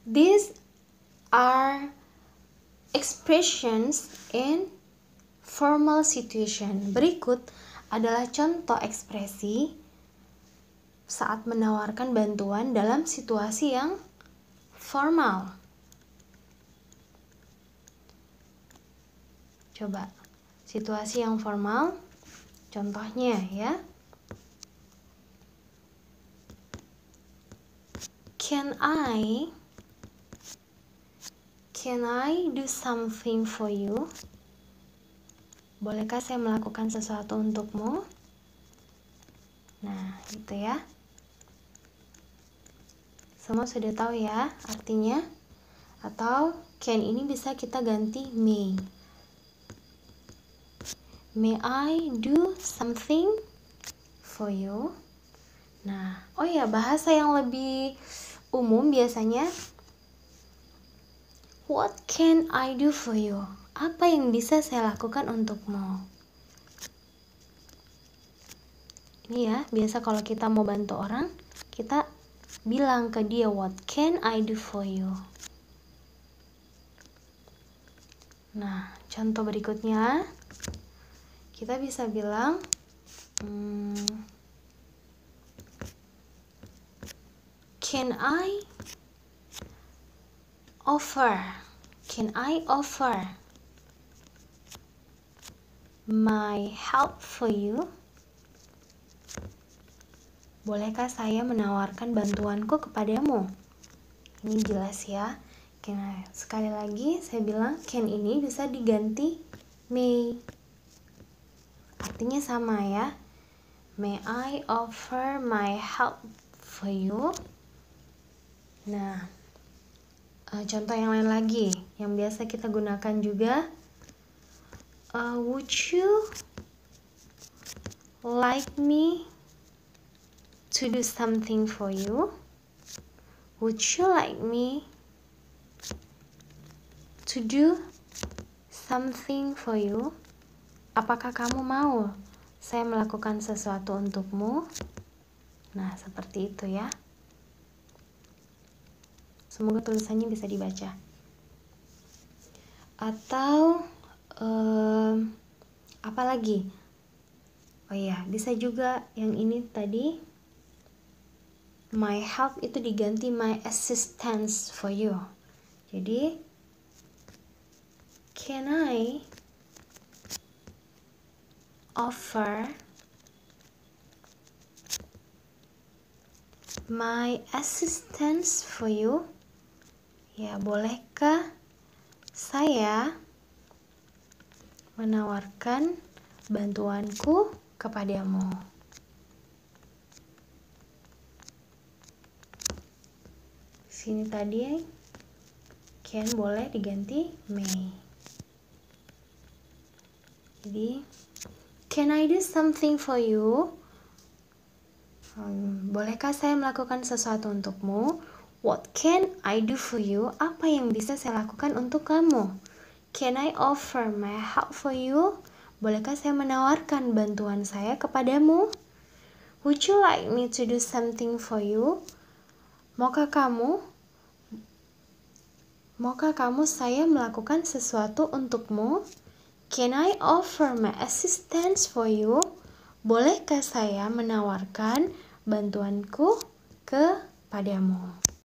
These are expressions in formal situation. Berikut adalah contoh ekspresi saat menawarkan bantuan dalam situasi yang formal. Coba, situasi yang formal, contohnya ya. Can I do something for you? Bolehkah saya melakukan sesuatu untukmu? Nah, gitu ya. Semua sudah tahu ya artinya? Atau can ini bisa kita ganti may. May I do something for you? Nah, oh ya, bahasa yang lebih umum biasanya what can I do for you? Apa yang bisa saya lakukan untukmu? Ini ya, biasa kalau kita mau bantu orang, kita bilang ke dia, what can I do for you? Nah, contoh berikutnya, kita bisa bilang, Can I offer my help for you? Bolehkah saya menawarkan bantuanku kepadamu? Ini jelas ya. Nah, sekali lagi saya bilang can ini bisa diganti may. Artinya sama ya. May I offer my help for you? Nah, contoh yang lain lagi yang biasa kita gunakan juga, would you like me to do something for you? Would you like me to do something for you? Apakah kamu mau saya melakukan sesuatu untukmu? Nah, seperti itu ya. Semoga tulisannya bisa dibaca. Atau apa lagi? Oh iya, bisa juga yang ini tadi, my help itu diganti my assistance for you. Jadi, can I offer my assistance for you? Ya, bolehkah saya menawarkan bantuanku kepadamu? Sini tadi can boleh diganti may. Jadi, can I do something for you? Bolehkah saya melakukan sesuatu untukmu? What can I do for you? Apa yang bisa saya lakukan untuk kamu? Can I offer my help for you? Bolehkah saya menawarkan bantuan saya kepadamu? Would you like me to do something for you? Maukah kamu saya melakukan sesuatu untukmu? Can I offer my assistance for you? Bolehkah saya menawarkan bantuanku kepadamu?